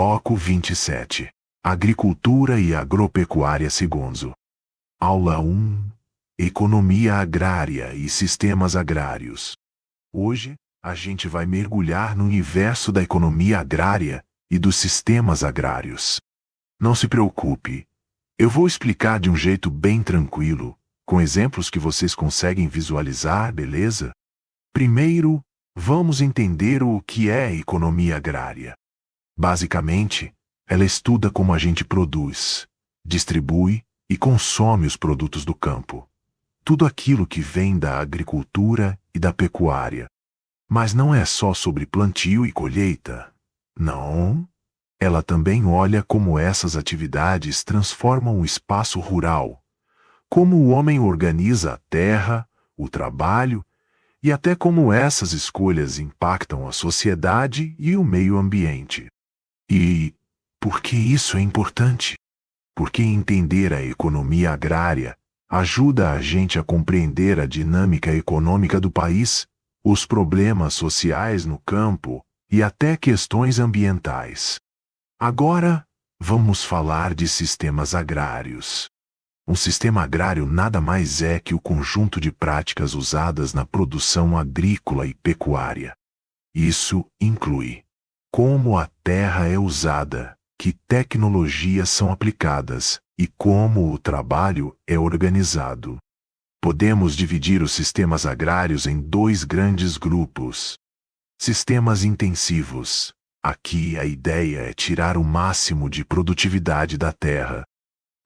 Bloco 27. Agricultura e Agropecuária Segonzo. Aula 1. Economia agrária e sistemas agrários. Hoje, a gente vai mergulhar no universo da economia agrária e dos sistemas agrários. Não se preocupe, eu vou explicar de um jeito bem tranquilo, com exemplos que vocês conseguem visualizar, beleza? Primeiro, vamos entender o que é economia agrária. Basicamente, ela estuda como a gente produz, distribui e consome os produtos do campo. Tudo aquilo que vem da agricultura e da pecuária. Mas não é só sobre plantio e colheita. Não. Ela também olha como essas atividades transformam o espaço rural, como o homem organiza a terra, o trabalho e até como essas escolhas impactam a sociedade e o meio ambiente. E por que isso é importante? Porque entender a economia agrária ajuda a gente a compreender a dinâmica econômica do país, os problemas sociais no campo e até questões ambientais. Agora, vamos falar de sistemas agrários. Um sistema agrário nada mais é que o conjunto de práticas usadas na produção agrícola e pecuária. Isso inclui como a terra é usada, que tecnologias são aplicadas e como o trabalho é organizado. Podemos dividir os sistemas agrários em dois grandes grupos. Sistemas intensivos. Aqui a ideia é tirar o máximo de produtividade da terra.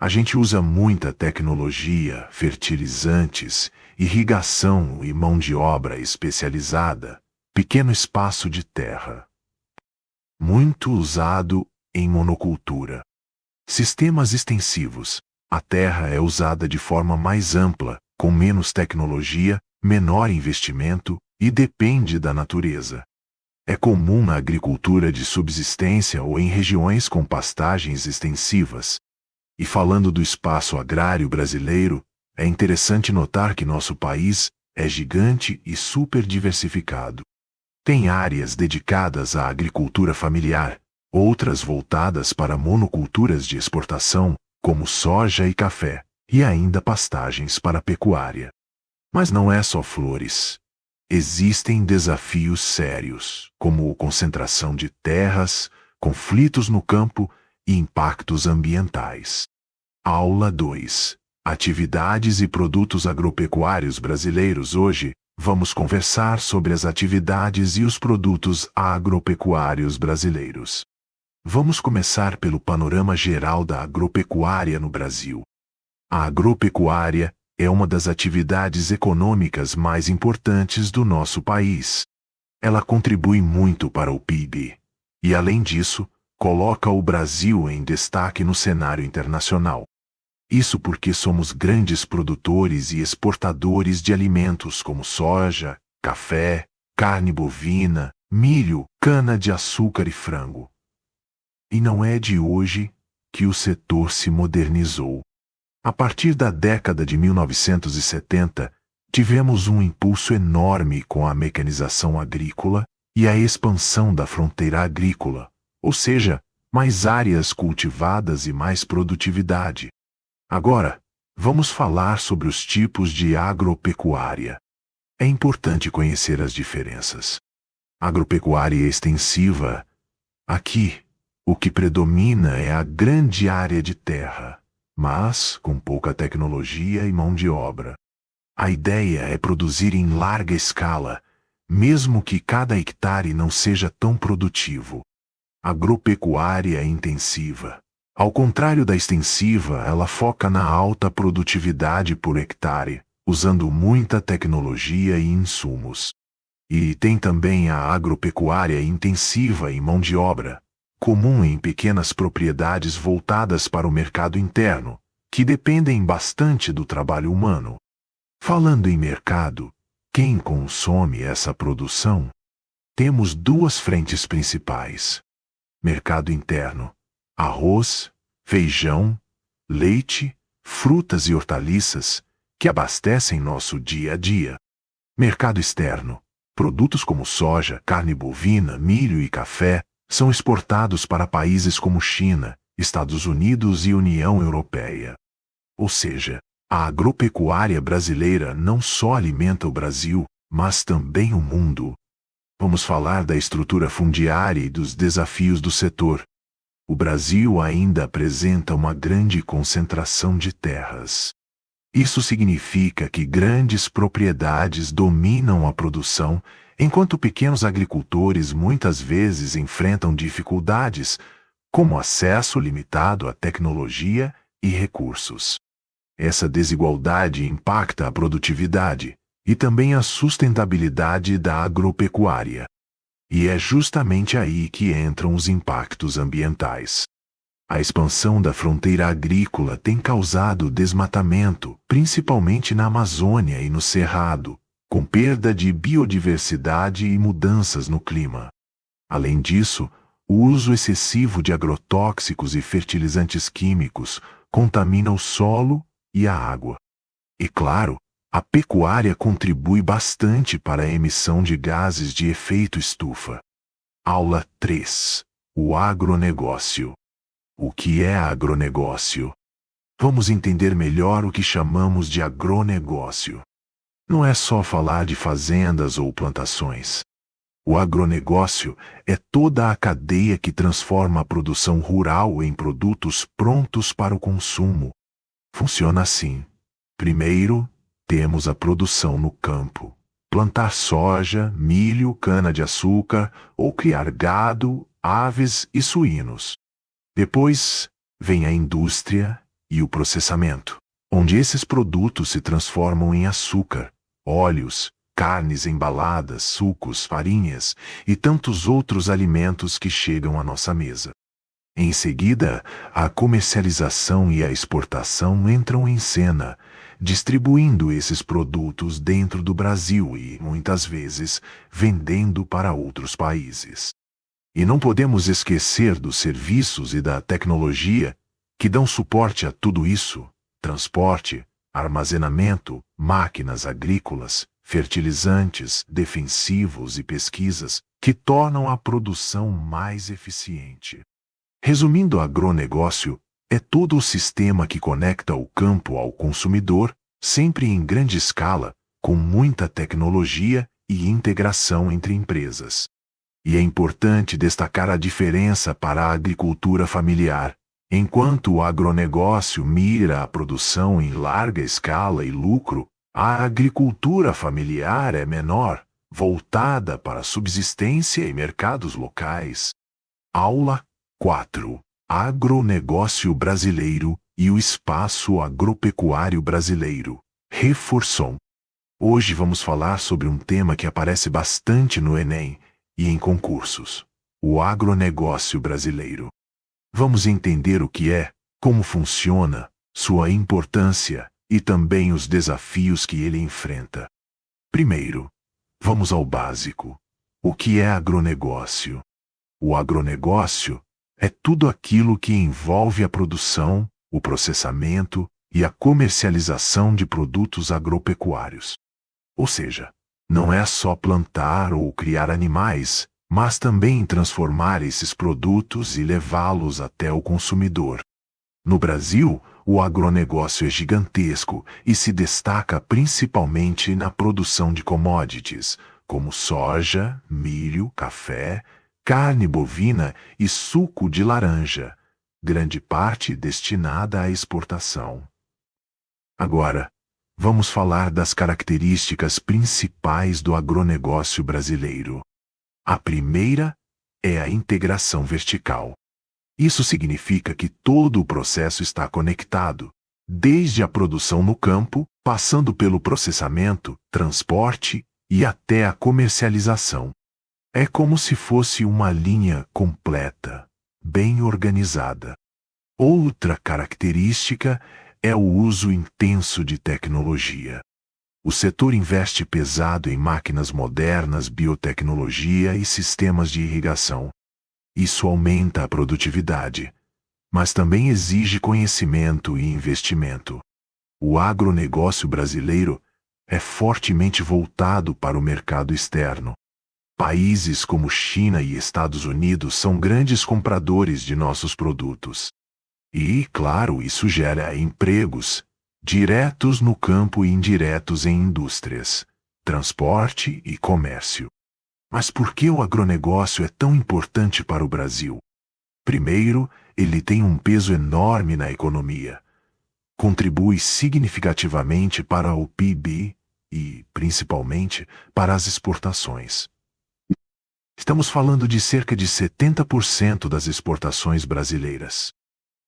A gente usa muita tecnologia, fertilizantes, irrigação e mão de obra especializada, pequeno espaço de terra. Muito usado em monocultura. Sistemas extensivos. A terra é usada de forma mais ampla, com menos tecnologia, menor investimento e depende da natureza. É comum na agricultura de subsistência ou em regiões com pastagens extensivas. E falando do espaço agrário brasileiro, é interessante notar que nosso país é gigante e super diversificado. Tem áreas dedicadas à agricultura familiar, outras voltadas para monoculturas de exportação, como soja e café, e ainda pastagens para pecuária. Mas não é só flores. Existem desafios sérios, como concentração de terras, conflitos no campo e impactos ambientais. Aula 2. Atividades e produtos agropecuários brasileiros. Hoje, vamos conversar sobre as atividades e os produtos agropecuários brasileiros. Vamos começar pelo panorama geral da agropecuária no Brasil. A agropecuária é uma das atividades econômicas mais importantes do nosso país. Ela contribui muito para o PIB e, além disso, coloca o Brasil em destaque no cenário internacional. Isso porque somos grandes produtores e exportadores de alimentos como soja, café, carne bovina, milho, cana-de-açúcar e frango. E não é de hoje que o setor se modernizou. A partir da década de 1970, tivemos um impulso enorme com a mecanização agrícola e a expansão da fronteira agrícola, ou seja, mais áreas cultivadas e mais produtividade. Agora, vamos falar sobre os tipos de agropecuária. É importante conhecer as diferenças. Agropecuária extensiva. Aqui, o que predomina é a grande área de terra, mas com pouca tecnologia e mão de obra. A ideia é produzir em larga escala, mesmo que cada hectare não seja tão produtivo. Agropecuária intensiva. Ao contrário da extensiva, ela foca na alta produtividade por hectare, usando muita tecnologia e insumos. E tem também a agropecuária intensiva em mão de obra, comum em pequenas propriedades voltadas para o mercado interno, que dependem bastante do trabalho humano. Falando em mercado, quem consome essa produção? Temos duas frentes principais. Mercado interno. Arroz, feijão, leite, frutas e hortaliças, que abastecem nosso dia a dia. Mercado externo. Produtos como soja, carne bovina, milho e café são exportados para países como China, Estados Unidos e União Europeia. Ou seja, a agropecuária brasileira não só alimenta o Brasil, mas também o mundo. Vamos falar da estrutura fundiária e dos desafios do setor. O Brasil ainda apresenta uma grande concentração de terras. Isso significa que grandes propriedades dominam a produção, enquanto pequenos agricultores muitas vezes enfrentam dificuldades, como acesso limitado à tecnologia e recursos. Essa desigualdade impacta a produtividade e também a sustentabilidade da agropecuária. E é justamente aí que entram os impactos ambientais. A expansão da fronteira agrícola tem causado desmatamento, principalmente na Amazônia e no Cerrado, com perda de biodiversidade e mudanças no clima. Além disso, o uso excessivo de agrotóxicos e fertilizantes químicos contamina o solo e a água. E claro, a pecuária contribui bastante para a emissão de gases de efeito estufa. Aula 3. O agronegócio. O que é agronegócio? Vamos entender melhor o que chamamos de agronegócio. Não é só falar de fazendas ou plantações. O agronegócio é toda a cadeia que transforma a produção rural em produtos prontos para o consumo. Funciona assim. Primeiro, temos a produção no campo. Plantar soja, milho, cana-de-açúcar ou criar gado, aves e suínos. Depois, vem a indústria e o processamento, onde esses produtos se transformam em açúcar, óleos, carnes embaladas, sucos, farinhas e tantos outros alimentos que chegam à nossa mesa. Em seguida, a comercialização e a exportação entram em cena, distribuindo esses produtos dentro do Brasil e, muitas vezes, vendendo para outros países. E não podemos esquecer dos serviços e da tecnologia que dão suporte a tudo isso: transporte, armazenamento, máquinas agrícolas, fertilizantes, defensivos e pesquisas que tornam a produção mais eficiente. Resumindo, o agronegócio é todo o sistema que conecta o campo ao consumidor, sempre em grande escala, com muita tecnologia e integração entre empresas. E é importante destacar a diferença para a agricultura familiar. Enquanto o agronegócio mira a produção em larga escala e lucro, a agricultura familiar é menor, voltada para a subsistência e mercados locais. Aula 4. Agronegócio brasileiro e o espaço agropecuário brasileiro. Reforçom. Hoje vamos falar sobre um tema que aparece bastante no Enem e em concursos: o agronegócio brasileiro. Vamos entender o que é, como funciona, sua importância e também os desafios que ele enfrenta. Primeiro, vamos ao básico. O que é agronegócio? O agronegócio é tudo aquilo que envolve a produção, o processamento e a comercialização de produtos agropecuários. Ou seja, não é só plantar ou criar animais, mas também transformar esses produtos e levá-los até o consumidor. No Brasil, o agronegócio é gigantesco e se destaca principalmente na produção de commodities, como soja, milho, café, carne bovina e suco de laranja, grande parte destinada à exportação. Agora, vamos falar das características principais do agronegócio brasileiro. A primeira é a integração vertical. Isso significa que todo o processo está conectado, desde a produção no campo, passando pelo processamento, transporte e até a comercialização. É como se fosse uma linha completa, bem organizada. Outra característica é o uso intenso de tecnologia. O setor investe pesado em máquinas modernas, biotecnologia e sistemas de irrigação. Isso aumenta a produtividade, mas também exige conhecimento e investimento. O agronegócio brasileiro é fortemente voltado para o mercado externo. Países como China e Estados Unidos são grandes compradores de nossos produtos. E, claro, isso gera empregos, diretos no campo e indiretos em indústrias, transporte e comércio. Mas por que o agronegócio é tão importante para o Brasil? Primeiro, ele tem um peso enorme na economia. Contribui significativamente para o PIB e, principalmente, para as exportações. Estamos falando de cerca de 70% das exportações brasileiras.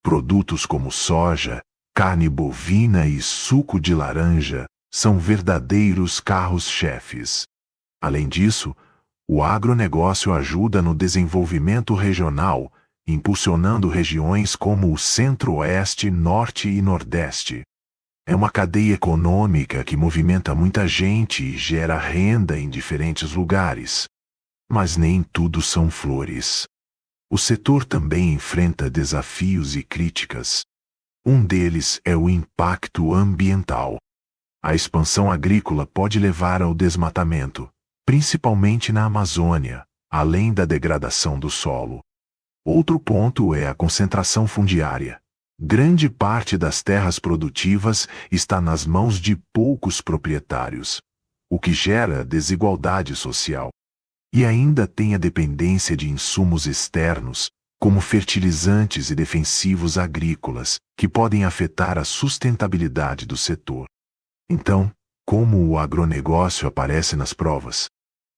Produtos como soja, carne bovina e suco de laranja são verdadeiros carros-chefes. Além disso, o agronegócio ajuda no desenvolvimento regional, impulsionando regiões como o Centro-Oeste, Norte e Nordeste. É uma cadeia econômica que movimenta muita gente e gera renda em diferentes lugares. Mas nem tudo são flores. O setor também enfrenta desafios e críticas. Um deles é o impacto ambiental. A expansão agrícola pode levar ao desmatamento, principalmente na Amazônia, além da degradação do solo. Outro ponto é a concentração fundiária. Grande parte das terras produtivas está nas mãos de poucos proprietários, o que gera desigualdade social. E ainda tem a dependência de insumos externos, como fertilizantes e defensivos agrícolas, que podem afetar a sustentabilidade do setor. Então, como o agronegócio aparece nas provas?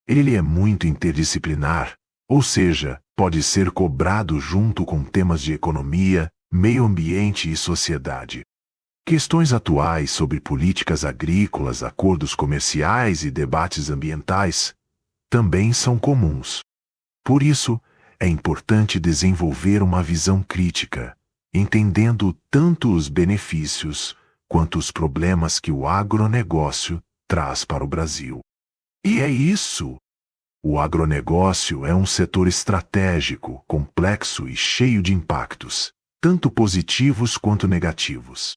Ele é muito interdisciplinar, ou seja, pode ser cobrado junto com temas de economia, meio ambiente e sociedade. Questões atuais sobre políticas agrícolas, acordos comerciais e debates ambientais também são comuns. Por isso, é importante desenvolver uma visão crítica, entendendo tanto os benefícios quanto os problemas que o agronegócio traz para o Brasil. E é isso! O agronegócio é um setor estratégico, complexo e cheio de impactos, tanto positivos quanto negativos.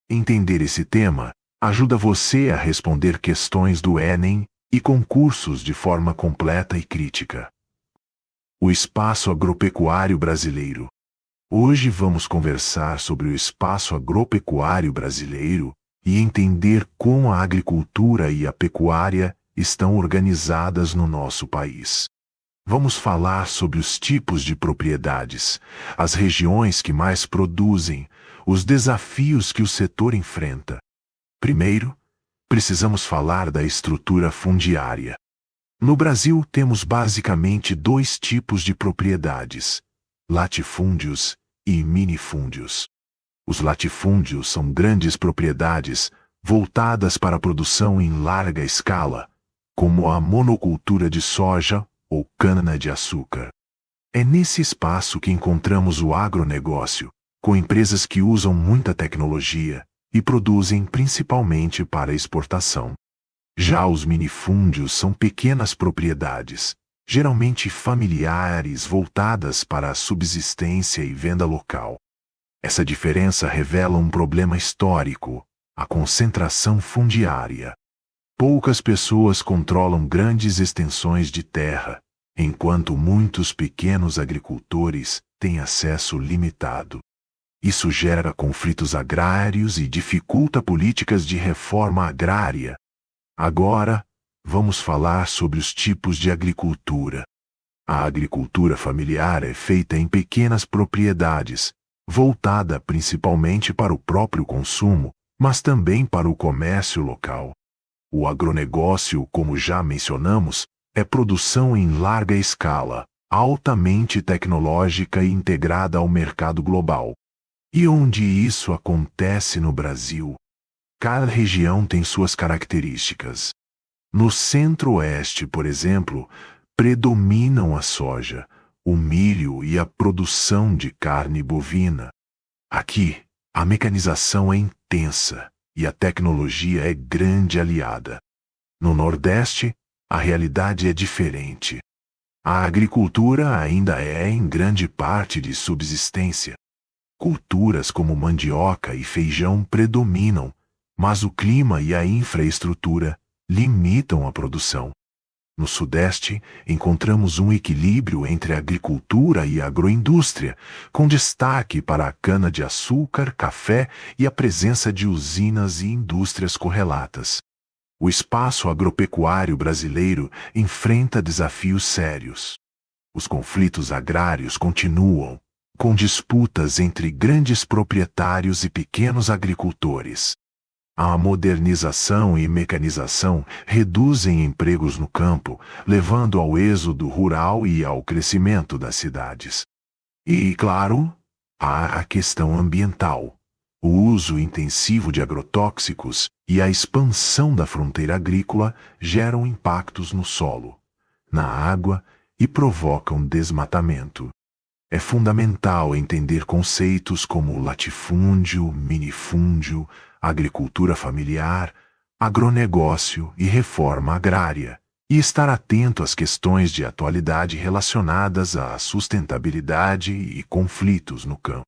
Entender esse tema ajuda você a responder questões do Enem e concursos de forma completa e crítica. O espaço agropecuário brasileiro. Hoje vamos conversar sobre o espaço agropecuário brasileiro e entender como a agricultura e a pecuária estão organizadas no nosso país. Vamos falar sobre os tipos de propriedades, as regiões que mais produzem, os desafios que o setor enfrenta. Primeiro, precisamos falar da estrutura fundiária. No Brasil, temos basicamente dois tipos de propriedades: latifúndios e minifúndios. Os latifúndios são grandes propriedades voltadas para a produção em larga escala, como a monocultura de soja ou cana-de-açúcar. É nesse espaço que encontramos o agronegócio, com empresas que usam muita tecnologia e produzem principalmente para exportação. Já os minifúndios são pequenas propriedades, geralmente familiares, voltadas para a subsistência e venda local. Essa diferença revela um problema histórico: a concentração fundiária. Poucas pessoas controlam grandes extensões de terra, enquanto muitos pequenos agricultores têm acesso limitado. Isso gera conflitos agrários e dificulta políticas de reforma agrária. Agora, vamos falar sobre os tipos de agricultura. A agricultura familiar é feita em pequenas propriedades, voltada principalmente para o próprio consumo, mas também para o comércio local. O agronegócio, como já mencionamos, é produção em larga escala, altamente tecnológica e integrada ao mercado global. E onde isso acontece no Brasil? Cada região tem suas características. No Centro-Oeste, por exemplo, predominam a soja, o milho e a produção de carne bovina. Aqui, a mecanização é intensa e a tecnologia é grande aliada. No Nordeste, a realidade é diferente. A agricultura ainda é, em grande parte, de subsistência. Culturas como mandioca e feijão predominam, mas o clima e a infraestrutura limitam a produção. No Sudeste, encontramos um equilíbrio entre a agricultura e a agroindústria, com destaque para a cana-de-açúcar, café e a presença de usinas e indústrias correlatas. O espaço agropecuário brasileiro enfrenta desafios sérios. Os conflitos agrários continuam, com disputas entre grandes proprietários e pequenos agricultores. A modernização e mecanização reduzem empregos no campo, levando ao êxodo rural e ao crescimento das cidades. E, claro, há a questão ambiental. O uso intensivo de agrotóxicos e a expansão da fronteira agrícola geram impactos no solo, na água e provocam desmatamento. É fundamental entender conceitos como latifúndio, minifúndio, agricultura familiar, agronegócio e reforma agrária, e estar atento às questões de atualidade relacionadas à sustentabilidade e conflitos no campo.